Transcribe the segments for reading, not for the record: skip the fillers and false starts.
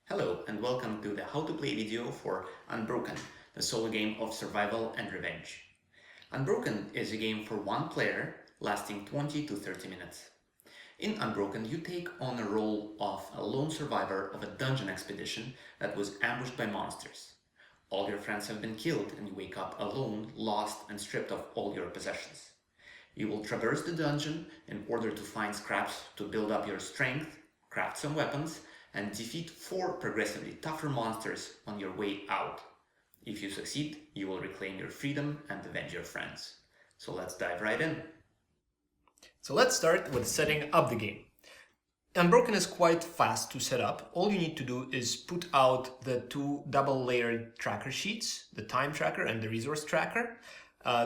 Hello and welcome to the how to play video for Unbroken, the solo game of survival and revenge. Unbroken is a game for one player lasting 20 to 30 minutes. In Unbroken, you take on a role of a lone survivor of a dungeon expedition that was ambushed by monsters. All your friends have been killed and you wake up alone, lost and stripped of all your possessions. You will traverse the dungeon in order to find scraps to build up your strength, craft some weapons, and defeat 4 progressively tougher monsters on your way out. If you succeed, you will reclaim your freedom and avenge your friends. So let's dive right in. So let's start with setting up the game. Unbroken is quite fast to set up. All you need to do is put out the 2 double-layered tracker sheets, the time tracker and the resource tracker.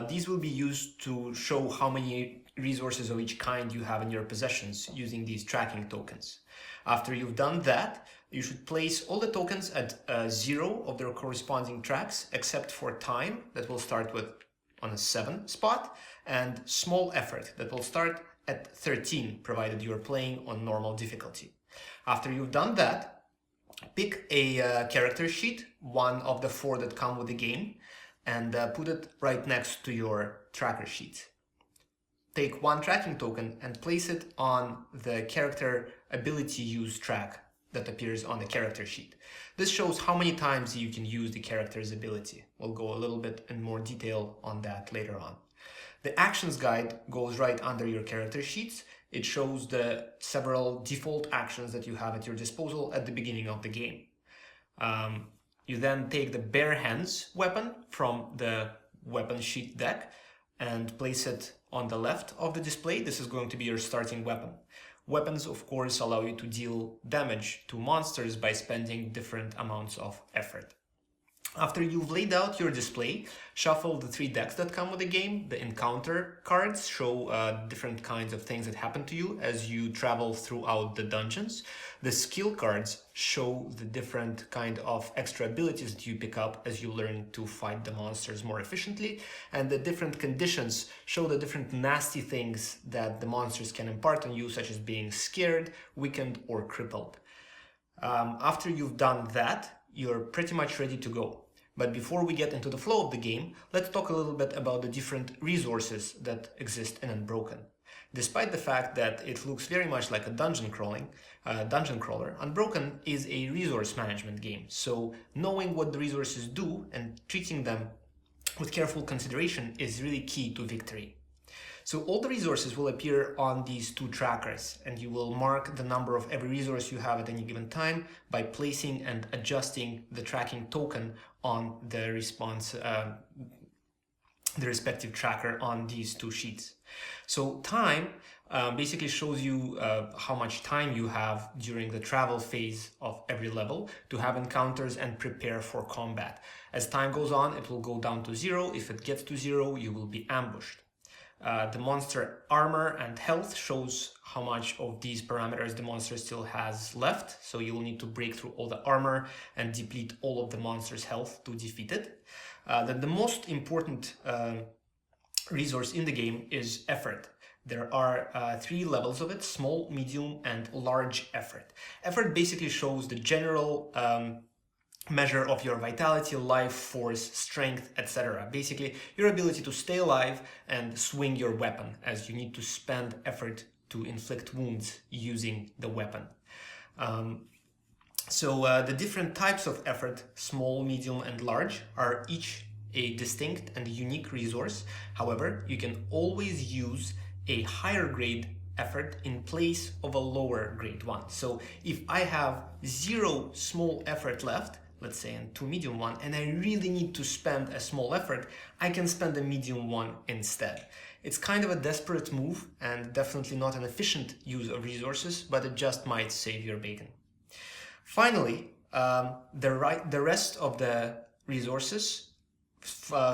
These will be used to show how many resources of each kind you have in your possessions using these tracking tokens. After you've done that, you should place all the tokens at 0 of their corresponding tracks, except for time, that will start with on a 7 spot, and small effort, that will start at 13, provided you are playing on normal difficulty. After you've done that, pick a character sheet, one of the 4 that come with the game, and put it right next to your tracker sheet. Take 1 tracking token and place it on the character ability use track that appears on the character sheet. This shows how many times you can use the character's ability. We'll go a little bit in more detail on that later on. The actions guide goes right under your character sheets. It shows the several default actions that you have at your disposal at the beginning of the game. You then take the bare hands weapon from the weapon sheet deck and place it on the left of the display. This is going to be your starting weapon. Weapons, of course, allow you to deal damage to monsters by spending different amounts of effort. After you've laid out your display, shuffle the 3 decks that come with the game. The encounter cards show different kinds of things that happen to you as you travel throughout the dungeons. The skill cards show the different kind of extra abilities that you pick up as you learn to fight the monsters more efficiently. And the different conditions show the different nasty things that the monsters can impart on you, such as being scared, weakened, or crippled. After you've done that, you're pretty much ready to go. But before we get into the flow of the game, let's talk a little bit about the different resources that exist in Unbroken. Despite the fact that it looks very much like a dungeon crawler, Unbroken is a resource management game. So knowing what the resources do and treating them with careful consideration is really key to victory. So all the resources will appear on these 2 trackers, and you will mark the number of every resource you have at any given time by placing and adjusting the tracking token on the respective tracker on these 2 sheets. So time basically shows you how much time you have during the travel phase of every level to have encounters and prepare for combat. As time goes on, it will go down to 0. If it gets to 0, you will be ambushed. The monster armor and health shows how much of these parameters the monster still has left, so you will need to break through all the armor and deplete all of the monster's health to defeat it. Then the most important resource in the game is effort. There are 3 levels of it: small, medium, and large effort. Effort basically shows the general measure of your vitality, life force, strength, etc. Basically, your ability to stay alive and swing your weapon, as you need to spend effort to inflict wounds using the weapon. The different types of effort, small, medium, and large, are each a distinct and unique resource. However, you can always use a higher grade effort in place of a lower grade one. So if I have 0 small effort left, let's say, and 2 medium one, and I really need to spend a small effort, I can spend a medium one instead. It's kind of a desperate move and definitely not an efficient use of resources, but it just might save your bacon. Finally, the rest of the resources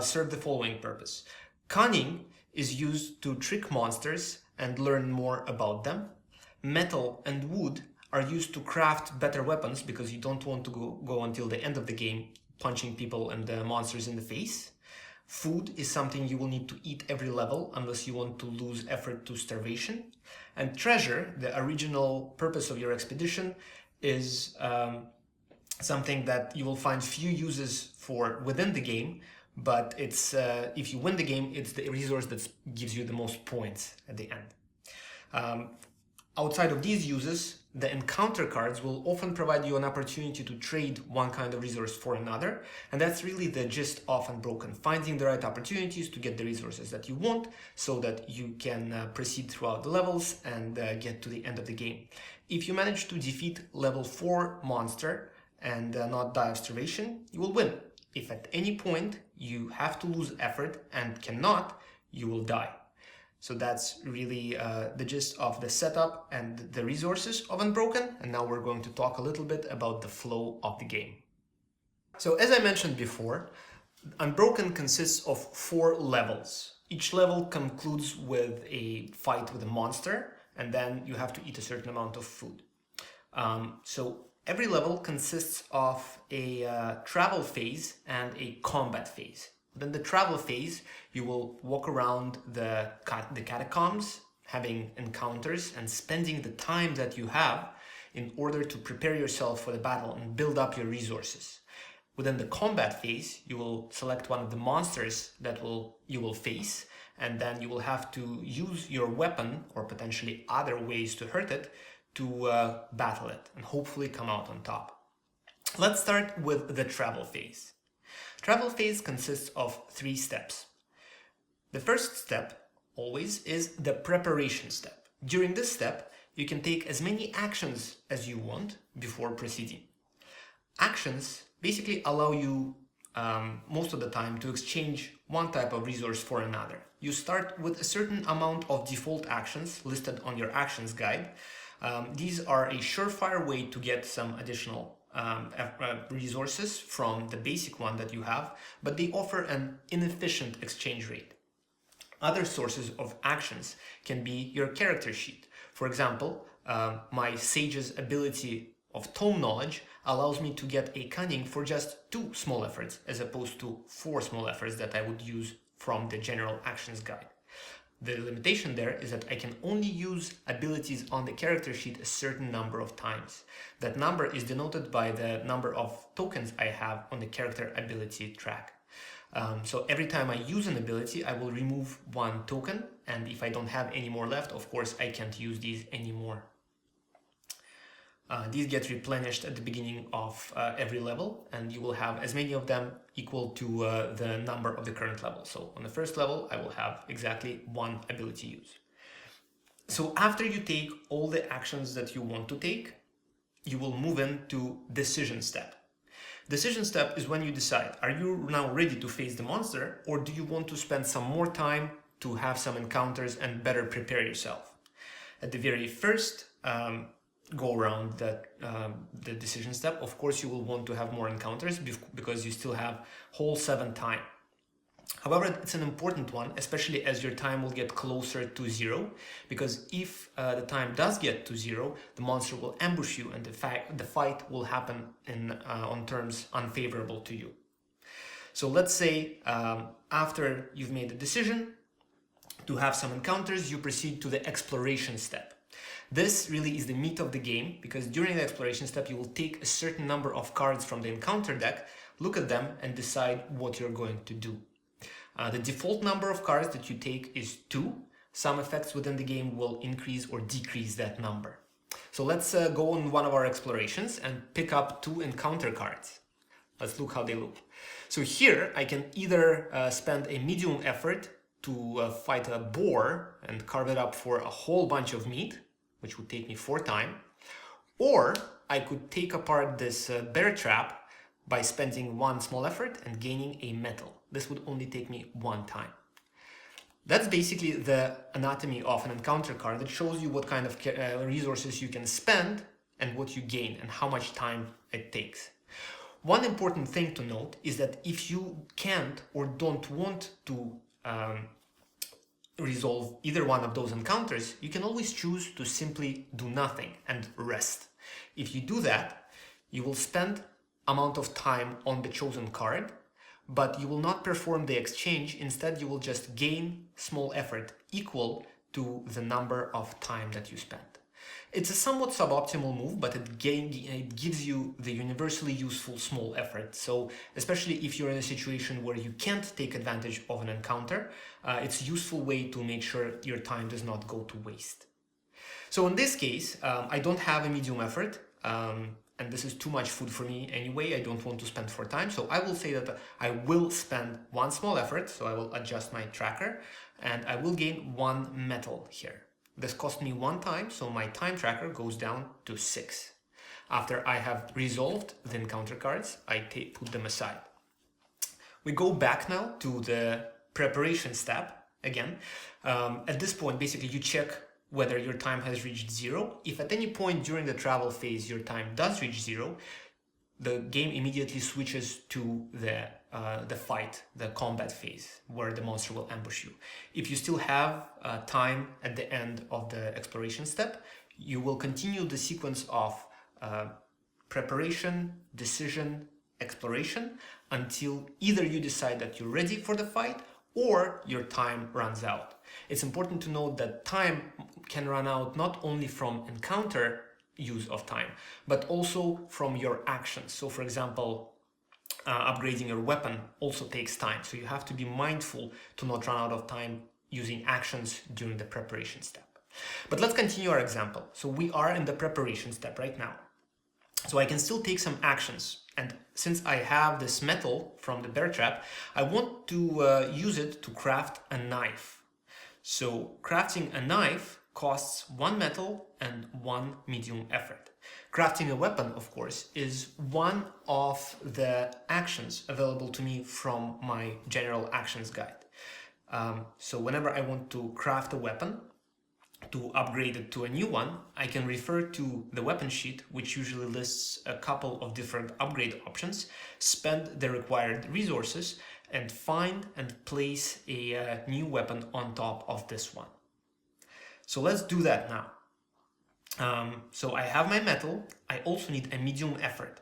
serve the following purpose. Cunning is used to trick monsters and learn more about them. Metal and wood are used to craft better weapons because you don't want to go until the end of the game punching people and the monsters in the face. Food is something you will need to eat every level unless you want to lose effort to starvation. And treasure, the original purpose of your expedition, is something that you will find few uses for within the game, but it's if you win the game, it's the resource that gives you the most points at the end. Outside of these uses, the encounter cards will often provide you an opportunity to trade one kind of resource for another, and that's really the gist of Unbroken, finding the right opportunities to get the resources that you want so that you can proceed throughout the levels and get to the end of the game. If you manage to defeat level 4 monster and not die of starvation, you will win. If at any point you have to lose effort and cannot, you will die. So that's really the gist of the setup and the resources of Unbroken. And now we're going to talk a little bit about the flow of the game. So as I mentioned before, Unbroken consists of 4 levels. Each level concludes with a fight with a monster, and then you have to eat a certain amount of food. So every level consists of a travel phase and a combat phase. Then the travel phase, you will walk around the catacombs, having encounters and spending the time that you have in order to prepare yourself for the battle and build up your resources. Within the combat phase, you will select one of the monsters that you will face, and then you will have to use your weapon or potentially other ways to hurt it to battle it and hopefully come out on top. Let's start with the travel phase. Travel phase consists of 3 steps. The first step always is the preparation step. During this step, you can take as many actions as you want before proceeding. Actions basically allow you most of the time to exchange one type of resource for another. You start with a certain amount of default actions listed on your actions guide. These are a surefire way to get some additional resources from the basic one that you have, but they offer an inefficient exchange rate. Other sources of actions can be your character sheet. For example, my Sage's ability of tome knowledge allows me to get a cunning for just 2 small efforts as opposed to 4 small efforts that I would use from the general actions guide. The limitation there is that I can only use abilities on the character sheet a certain number of times. That number is denoted by the number of tokens I have on the character ability track. So every time I use an ability, I will remove 1 token, and if I don't have any more left, of course, I can't use these anymore. These get replenished at the beginning of every level, and you will have as many of them equal to the number of the current level. So on the first level, I will have exactly 1 ability use. So after you take all the actions that you want to take, you will move into decision step. Decision step is when you decide, are you now ready to face the monster, or do you want to spend some more time to have some encounters and better prepare yourself? At the very first go around the decision step, of course you will want to have more encounters because you still have whole 7 time. However, it's an important one, especially as your time will get closer to 0, because if the time does get to 0, the monster will ambush you and the fight will happen on terms unfavorable to you. So let's say after you've made the decision to have some encounters, you proceed to the exploration step. This really is the meat of the game, because during the exploration step you will take a certain number of cards from the encounter deck, look at them and decide what you're going to do. The default number of cards that you take is 2. Some effects within the game will increase or decrease that number. So let's go on one of our explorations and pick up 2 encounter cards. Let's look how they look. So here I can either spend a medium effort to fight a boar and carve it up for a whole bunch of meat, which would take me 4 time, or I could take apart this bear trap by spending 1 small effort and gaining a metal. This would only take me 1 time. That's basically the anatomy of an encounter card that shows you what kind of resources you can spend and what you gain and how much time it takes. One important thing to note is that if you can't or don't want to resolve either one of those encounters, you can always choose to simply do nothing and rest. If you do that, you will spend amount of time on the chosen card, but you will not perform the exchange. Instead, you will just gain small effort equal to the number of time that you spent. It's a somewhat suboptimal move, but it gives you the universally useful small effort. So especially if you're in a situation where you can't take advantage of an encounter, it's a useful way to make sure your time does not go to waste. So in this case, I don't have a medium effort, and this is too much food for me anyway. I don't want to spend 4 time, so I will say that I will spend 1 small effort, so I will adjust my tracker, and I will gain 1 metal here. This cost me 1 time, so my time tracker goes down to 6. After I have resolved the encounter cards, I put them aside. We go back now to the preparation step again. At this point, basically you check whether your time has reached 0. If at any point during the travel phase your time does reach 0, the game immediately switches to the fight, the combat phase, where the monster will ambush you. If you still have time at the end of the exploration step, you will continue the sequence of preparation, decision, exploration, until either you decide that you're ready for the fight or your time runs out. It's important to note that time can run out not only from encounter use of time, but also from your actions. So for example, upgrading your weapon also takes time. So you have to be mindful to not run out of time using actions during the preparation step. But let's continue our example. So we are in the preparation step right now. So I can still take some actions. And since I have this metal from the bear trap, I want to use it to craft a knife. So crafting a knife costs 1 metal and 1 medium effort. Crafting a weapon, of course, is one of the actions available to me from my general actions guide. So whenever I want to craft a weapon, to upgrade it to a new one, I can refer to the weapon sheet, which usually lists a couple of different upgrade options, spend the required resources, and find and place a new weapon on top of this one. So let's do that now. So I have my metal. I also need a medium effort.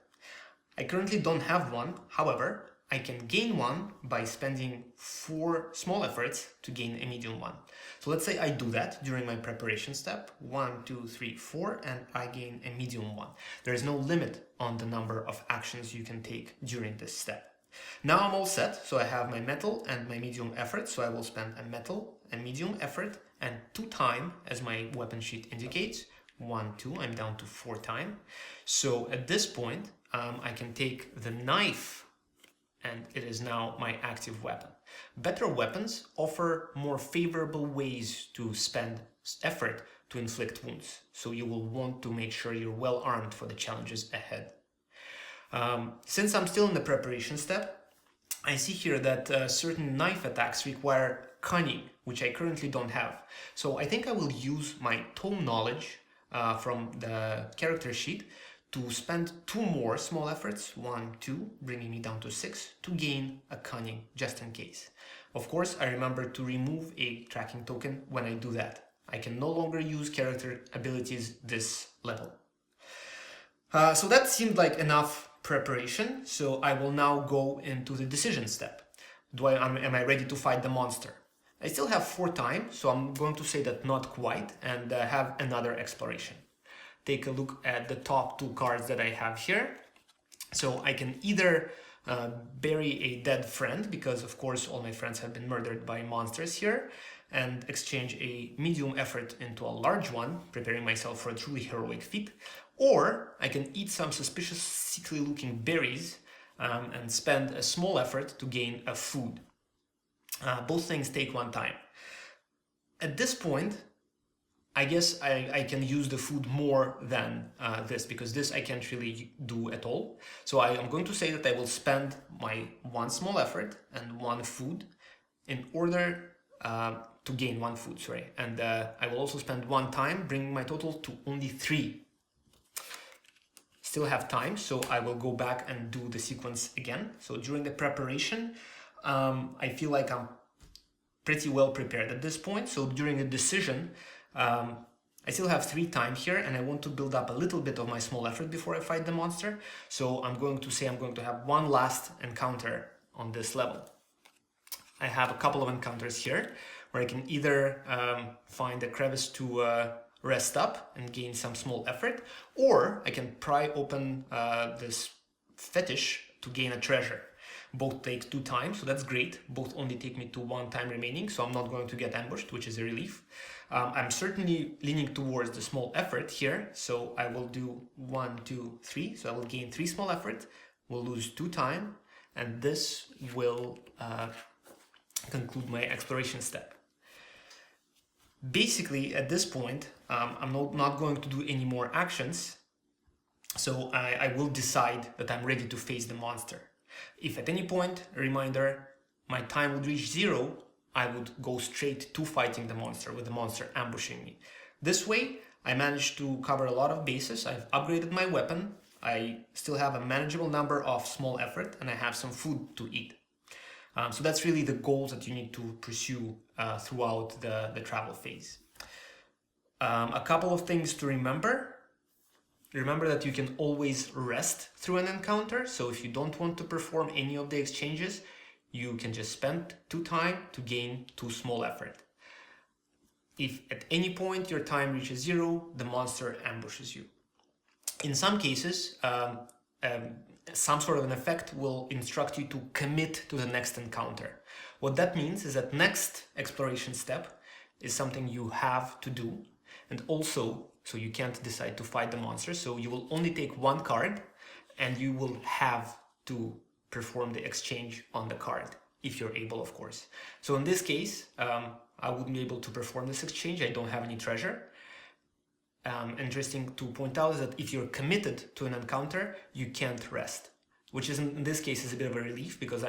I currently don't have one. However, I can gain one by spending 4 small efforts to gain a medium one. So let's say I do that during my preparation step, 1, 2, 3, 4, and I gain a medium one. There is no limit on the number of actions you can take during this step. Now I'm all set, so I have my metal and my medium effort, so I will spend a metal, a medium effort, and 2 time, as my weapon sheet indicates. 1, 2, I'm down to 4 time. So at this point, I can take the knife, and it is now my active weapon. Better weapons offer more favorable ways to spend effort to inflict wounds, so you will want to make sure you're well armed for the challenges ahead. Since I'm still in the preparation step, I see here that certain knife attacks require cunning, which I currently don't have. So I think I will use my tome knowledge from the character sheet to spend 2 more small efforts, 1, 2, bringing me down to 6, to gain a cunning just in case. Of course, I remember to remove a tracking token when I do that. I can no longer use character abilities this level. So that seemed like enough preparation, so I will now go into the decision step. Am I ready to fight the monster? I still have 4 time, so I'm going to say that not quite, and have another exploration. Take a look at the top 2 cards that I have here. So I can either bury a dead friend, because of course all my friends have been murdered by monsters here, and exchange a medium effort into a large one, preparing myself for a truly heroic feat. Or I can eat some suspicious sickly looking berries and spend a small effort to gain a food. Both things take 1 time. At this point, I guess I can use the food more than this, because this I can't really do at all. So I am going to say that I will spend my 1 small effort and 1 food in order to gain 1 food, and I will also spend 1 time, bringing my total to only 3. Still have time, so I will go back and do the sequence again. So during the preparation, I feel like I'm pretty well prepared at this point. So during the decision, I still have 3 time here, and I want to build up a little bit of my small effort before I fight the monster. So I'm going to say I'm going to have 1 last encounter on this level. I have a couple of encounters here where I can either find a crevice to rest up and gain some small effort, or I can pry open this fetish to gain a treasure. Both take 2 times, so that's great. Both only take me to 1 time remaining, so I'm not going to get ambushed, which is a relief. I'm certainly leaning towards the small effort here, so I will do 1, 2, 3. So I will gain 3 small effort, will lose 2 time, and this will conclude my exploration step. Basically, at this point, I'm not going to do any more actions, so I will decide that I'm ready to face the monster. If at any point, a reminder, my time would reach 0, I would go straight to fighting the monster, with the monster ambushing me. This way, I managed to cover a lot of bases. I've upgraded my weapon, I still have a manageable number of small effort, and I have some food to eat. So that's really the goals that you need to pursue throughout the travel phase. A couple of things to remember. Remember that you can always rest through an encounter, so if you don't want to perform any of the exchanges, you can just spend 2 time to gain 2 small effort. If at any point your time reaches 0, the monster ambushes you. In some cases, some sort of an effect will instruct you to commit to the next encounter. What that means is that next exploration step is something you have to do, and also, so you can't decide to fight the monster, so you will only take 1 card, and you will have to perform the exchange on the card, if you're able, of course. So in this case, I wouldn't be able to perform this exchange, I don't have any treasure. Interesting to point out is that if you're committed to an encounter, you can't rest, which is in this case is a bit of a relief because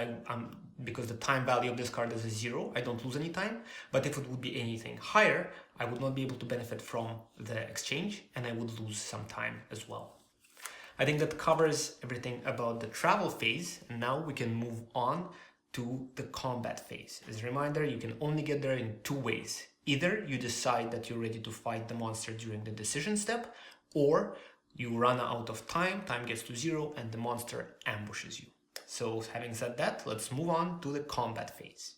because the time value of this card is a 0, I don't lose any time. But if it would be anything higher, I would not be able to benefit from the exchange, and I would lose some time as well. I think that covers everything about the travel phase, and now we can move on to the combat phase. As a reminder, you can only get there in 2 ways. Either you decide that you're ready to fight the monster during the decision step, or you run out of time, time gets to 0, and the monster ambushes you. So having said that, let's move on to the combat phase.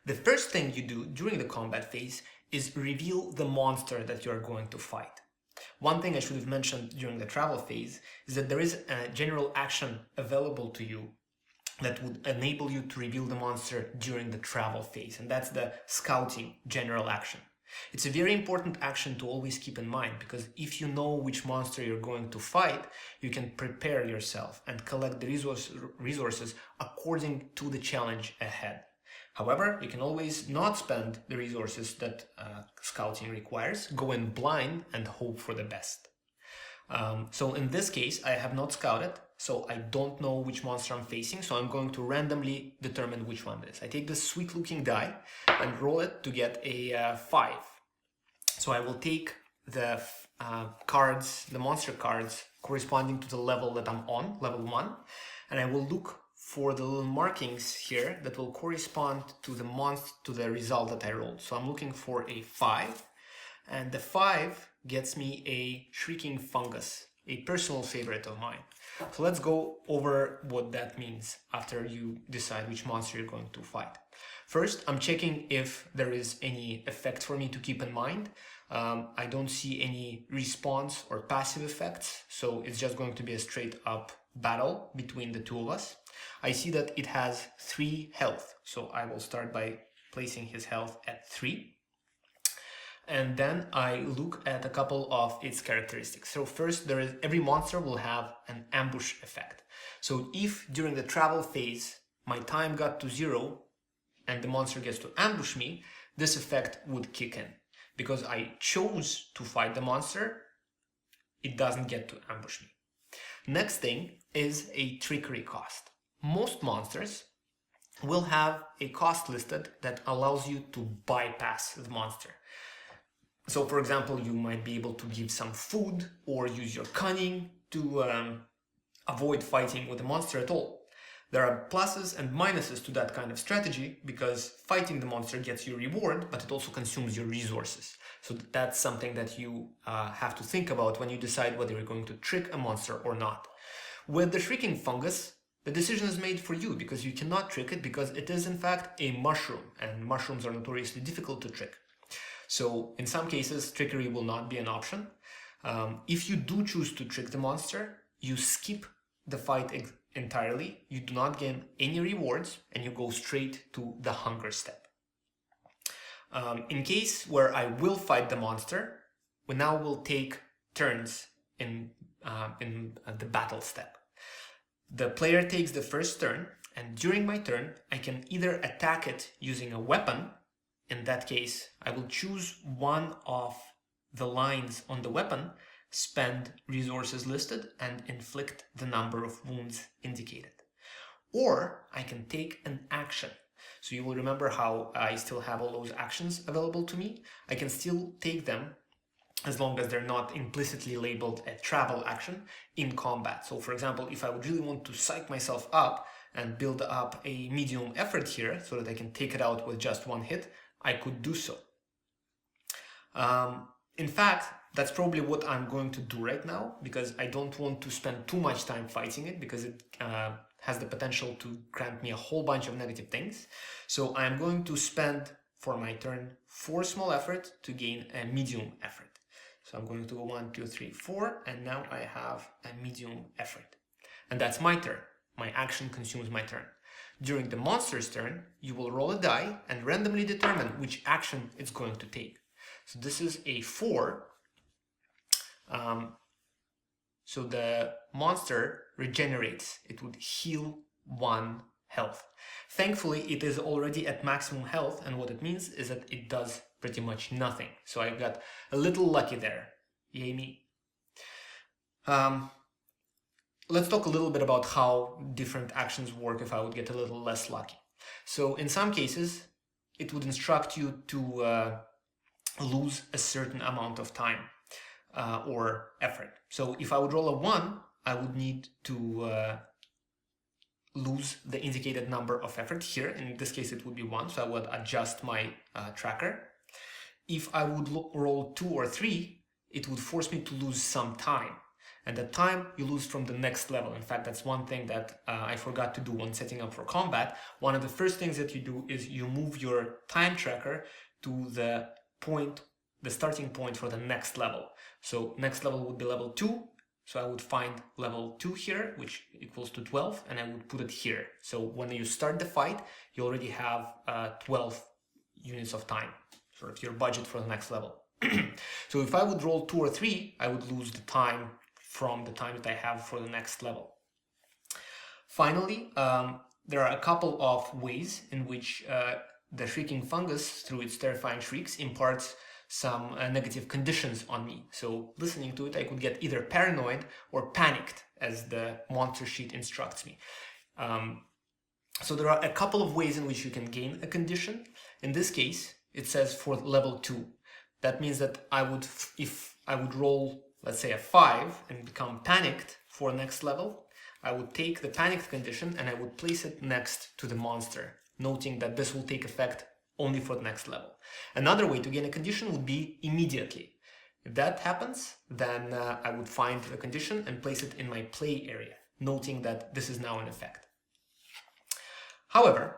The first thing you do during the combat phase is reveal the monster that you are going to fight. One thing I should have mentioned during the travel phase is that there is a general action available to you that would enable you to reveal the monster during the travel phase, and that's the scouting general action. It's a very important action to always keep in mind, because if you know which monster you're going to fight, you can prepare yourself and collect the resources according to the challenge ahead. However, you can always not spend the resources that scouting requires, go in blind and hope for the best. So in this case, I have not scouted, so I don't know which monster I'm facing, so I'm going to randomly determine which one it is. I take this sweet looking die and roll it to get a 5. So I will take the cards, the monster cards corresponding to the level that I'm on, level 1, and I will look for the little markings here that will correspond to the result that I rolled. So I'm looking for a 5, and the 5 gets me a shrieking fungus, a personal favorite of mine. So let's go over what that means after you decide which monster you're going to fight. First, I'm checking if there is any effect for me to keep in mind. I don't see any response or passive effects, so it's just going to be a straight up battle between the 2 of us. I see that it has 3 health, so I will start by placing his health at 3. And then I look at a couple of its characteristics. So first, every monster will have an ambush effect. So if during the travel phase my time got to 0 and the monster gets to ambush me, this effect would kick in. Because I chose to fight the monster, it doesn't get to ambush me. Next thing is a trickery cost. Most monsters will have a cost listed that allows you to bypass the monster. So for example, you might be able to give some food or use your cunning to avoid fighting with the monster at all. There are pluses and minuses to that kind of strategy, because fighting the monster gets you reward, but it also consumes your resources. So that's something that you have to think about when you decide whether you're going to trick a monster or not. With the shrieking fungus, the decision is made for you, because you cannot trick it, because it is in fact a mushroom, and mushrooms are notoriously difficult to trick. So in some cases, trickery will not be an option. If you do choose to trick the monster, you skip the fight entirely, you do not gain any rewards, and you go straight to the hunger step. In case where I will fight the monster, we now will take turns in the battle step. The player takes the first turn, and during my turn, I can either attack it using a weapon. In that case, I will choose one of the lines on the weapon, spend resources listed, and inflict the number of wounds indicated. Or I can take an action. So you will remember how I still have all those actions available to me. I can still take them as long as they're not implicitly labeled a travel action in combat. So for example, if I would really want to psych myself up and build up a medium effort here so that I can take it out with just one hit, I could do so. In fact, that's probably what I'm going to do right now, because I don't want to spend too much time fighting it, because it has the potential to grant me a whole bunch of negative things. So I'm going to spend for my turn 4 small effort to gain a medium effort. So I'm going to go 1, 2, 3, 4, and now I have a medium effort. And that's my turn. My action consumes my turn. During the monster's turn, you will roll a die and randomly determine which action it's going to take. So this is a 4. So the monster regenerates. It would heal 1 health. Thankfully, it is already at maximum health, and what it means is that it does pretty much nothing. So I got a little lucky there. Yay me. Let's talk a little bit about how different actions work if I would get a little less lucky. So in some cases, it would instruct you to lose a certain amount of time or effort. So if I would roll a 1, I would need to lose the indicated number of effort here. In this case, it would be 1, so I would adjust my tracker. If I would roll 2 or 3, it would force me to lose some time. And the time you lose from the next level. In fact, that's one thing that I forgot to do when setting up for combat. One of the first things that you do is you move your time tracker to the starting point for the next level. So next level would be level 2. So I would find level 2 here, which equals to 12, and I would put it here. So when you start the fight, you already have 12 units of time, sort of your budget for the next level. So if I would roll 2 or 3, I would lose the time from the time that I have for the next level. Finally, there are a couple of ways in which the shrieking fungus, through its terrifying shrieks, imparts some negative conditions on me. So listening to it, I could get either paranoid or panicked, as the monster sheet instructs me. So there are a couple of ways in which you can gain a condition. In this case, it says for level 2. That means that if I would roll, let's say, a 5 and become panicked for next level, I would take the panicked condition and I would place it next to the monster, noting that this will take effect only for the next level. Another way to gain a condition would be immediately. If that happens, then I would find the condition and place it in my play area, noting that this is now in effect. However,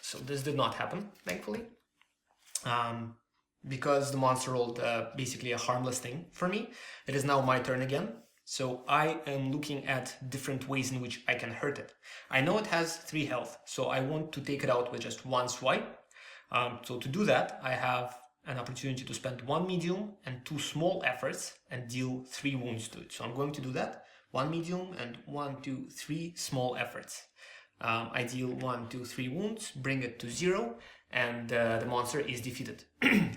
so this did not happen, thankfully. Because the monster rolled basically a harmless thing for me, it is now my turn again. So I am looking at different ways in which I can hurt it. I know it has 3 health, so I want to take it out with just 1 swipe. So to do that, I have an opportunity to spend 1 medium and 2 small efforts and deal 3 wounds to it. So I'm going to do that. 1 medium and 1, 2, 3 small efforts. I deal 1, 2, 3 wounds, bring it to 0, and the monster is defeated.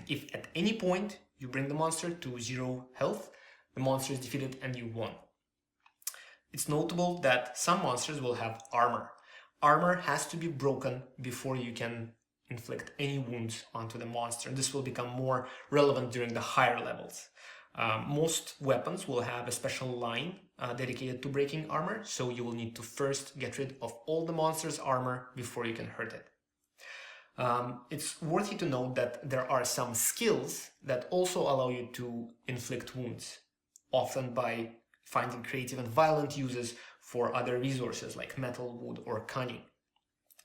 If at any point you bring the monster to 0 health, the monster is defeated and you won. It's notable that some monsters will have armor. Armor has to be broken before you can inflict any wounds onto the monster. This will become more relevant during the higher levels. Most weapons will have a special line dedicated to breaking armor, so you will need to first get rid of all the monster's armor before you can hurt it. It's worthy to note that there are some skills that also allow you to inflict wounds, often by finding creative and violent uses for other resources like metal, wood, or cunning.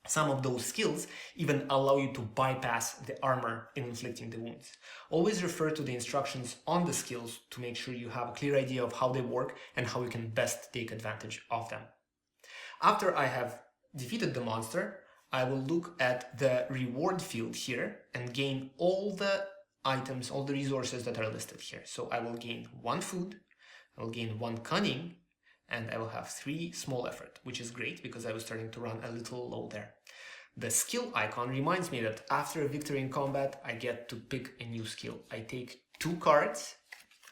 Some of those skills even allow you to bypass the armor in inflicting the wounds. Always refer to the instructions on the skills to make sure you have a clear idea of how they work and how you can best take advantage of them. After I have defeated the monster, I will look at the reward field here and gain all the items, all the resources that are listed here. So I will gain 1 food, I will gain 1 cunning, and I will have 3 small effort, which is great because I was starting to run a little low there. The skill icon reminds me that after a victory in combat, I get to pick a new skill. I take 2 cards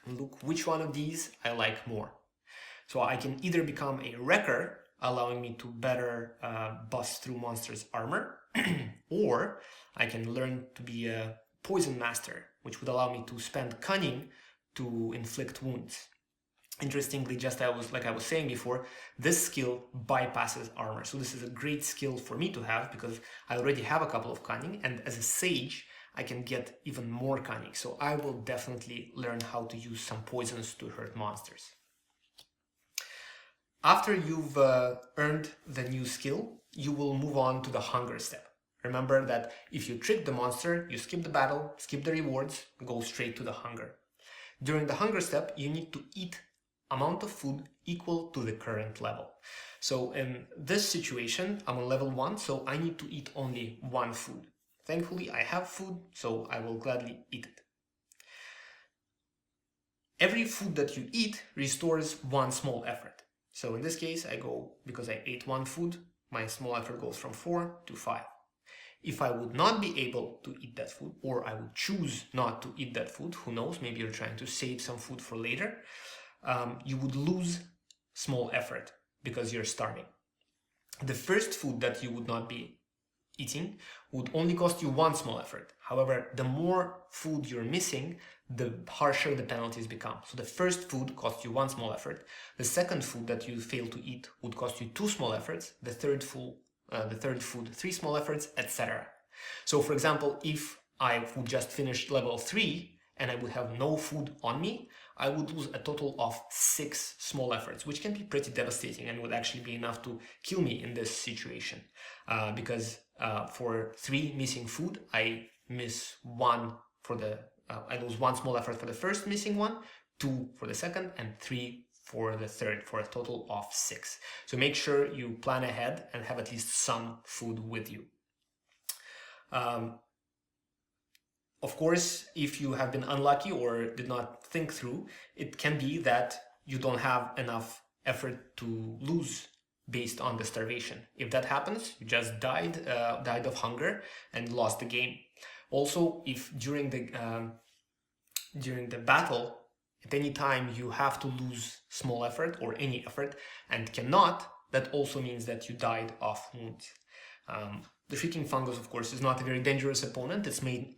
and look which one of these I like more. So I can either become a wrecker, allowing me to better bust through monsters' armor, or I can learn to be a poison master, which would allow me to spend cunning to inflict wounds. Interestingly, just like I was saying before, this skill bypasses armor. So this is a great skill for me to have because I already have a couple of cunning, and as a sage, I can get even more cunning. So I will definitely learn how to use some poisons to hurt monsters. After you've earned the new skill, you will move on to the hunger step. Remember that if you trick the monster, you skip the battle, skip the rewards, go straight to the hunger. During the hunger step, you need to eat amount of food equal to the current level. So in this situation, I'm on level 1, so I need to eat only 1 food. Thankfully, I have food, so I will gladly eat it. Every food that you eat restores 1 small effort. So in this case, because I ate 1 food, my small effort goes from 4 to 5. If I would not be able to eat that food, or I would choose not to eat that food, who knows, maybe you're trying to save some food for later, you would lose small effort because you're starving. The first food that you would not be eating would only cost you 1 small effort. However, the more food you're missing, the harsher the penalties become. So the first food costs you 1 small effort. The second food that you fail to eat would cost you 2 small efforts. The third food, 3 small efforts, etc. So for example, if I would just finish level 3 and I would have no food on me, I would lose a total of 6 small efforts, which can be pretty devastating and would actually be enough to kill me in this situation. Because for 3 missing food, I miss 1 for the, I lose 1 small effort for the first missing one, 2 for the second, and 3 for the third, for a total of 6. So make sure you plan ahead and have at least some food with you. Of course, if you have been unlucky or did not think through, it can be that you don't have enough effort to lose based on the starvation. If that happens, you just died of hunger and lost the game. Also, if during the battle, at any time you have to lose small effort or any effort and cannot, that also means that you died of wounds. The shrieking fungus, of course, is not a very dangerous opponent. Its main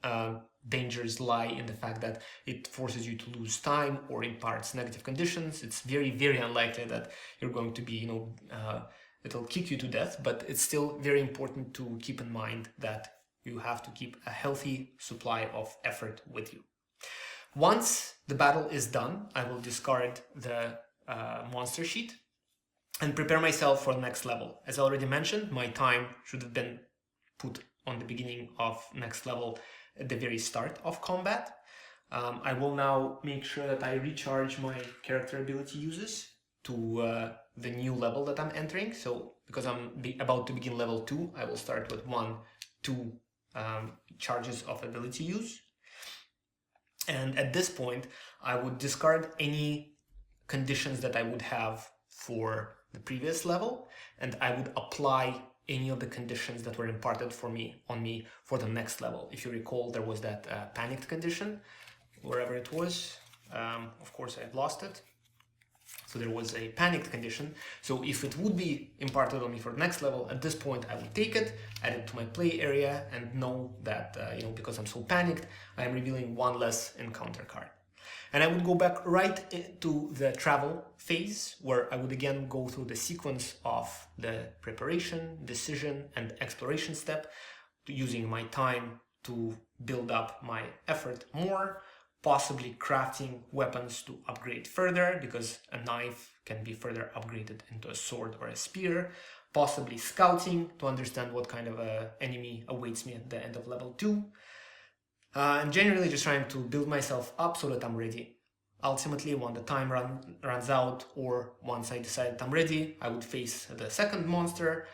dangers lie in the fact that it forces you to lose time or imparts negative conditions. It's very, very unlikely that you're going to be, it'll kick you to death, but it's still very important to keep in mind that you have to keep a healthy supply of effort with you. Once the battle is done, I will discard the monster sheet and prepare myself for the next level. As I already mentioned, my time should have been put on the beginning of next level at the very start of combat. I will now make sure that I recharge my character ability uses to the new level that I'm entering. So because I'm about to begin level 2, I will start with 2 charges of ability use. And at this point, I would discard any conditions that I would have for the previous level, and I would apply any of the conditions that were imparted on me for the next level. If you recall, there was that panicked condition, wherever it was. Of course, I've lost it. So there was a panicked condition. So if it would be imparted on me for the next level, at this point I would take it, add it to my play area, and know that because I'm so panicked, I am revealing 1 less encounter card. And I would go back right into the travel phase, where I would again go through the sequence of the preparation, decision, and exploration step, using my time to build up my effort more, possibly crafting weapons to upgrade further, because a knife can be further upgraded into a sword or a spear, possibly scouting to understand what kind of enemy awaits me at the end of level 2. And generally just trying to build myself up so that I'm ready. Ultimately, when the time runs out, or once I decide I'm ready, I would face the second monster,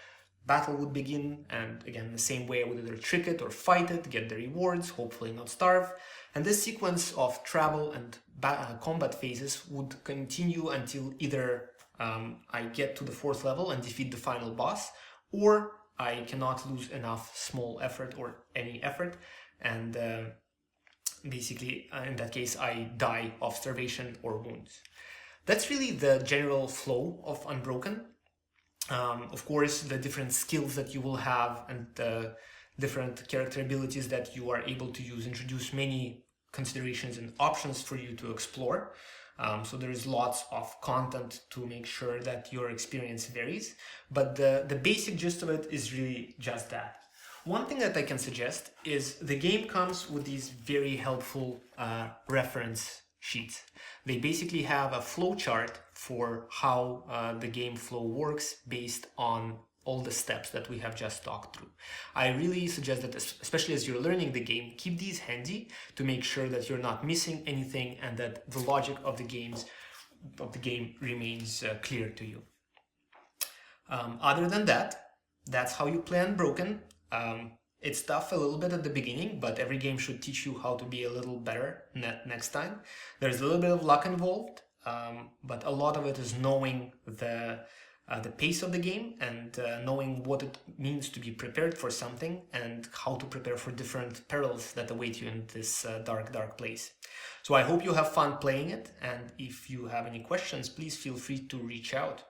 battle would begin, and again, the same way I would either trick it or fight it, get the rewards, hopefully not starve. And this sequence of travel and combat phases would continue until either I get to the 4th level and defeat the final boss, or I cannot lose enough small effort or any effort, and basically, in that case, I die of starvation or wounds. That's really the general flow of Unbroken. Of course, the different skills that you will have and the different character abilities that you are able to use introduce many considerations and options for you to explore. So there is lots of content to make sure that your experience varies, but the basic gist of it is really just that. One thing that I can suggest is the game comes with these very helpful reference sheets. They basically have a flow chart for how the game flow works based on all the steps that we have just talked through. I really suggest that, especially as you're learning the game, keep these handy to make sure that you're not missing anything and that the logic of the game remains clear to you. Other than that, that's how you play Unbroken. It's tough a little bit at the beginning, but every game should teach you how to be a little better next time. There's a little bit of luck involved, but a lot of it is knowing the pace of the game and knowing what it means to be prepared for something and how to prepare for different perils that await you in this dark place. So I hope you have fun playing it, and if you have any questions, please feel free to reach out.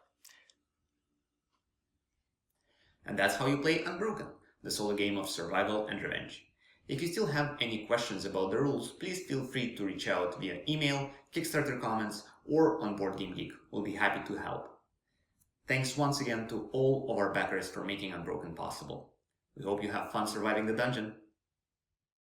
And that's how you play Unbroken, the solo game of survival and revenge. If you still have any questions about the rules, please feel free to reach out via email, Kickstarter comments, or on Board Game Geek. We'll be happy to help. Thanks once again to all of our backers for making Unbroken possible. We hope you have fun surviving the dungeon.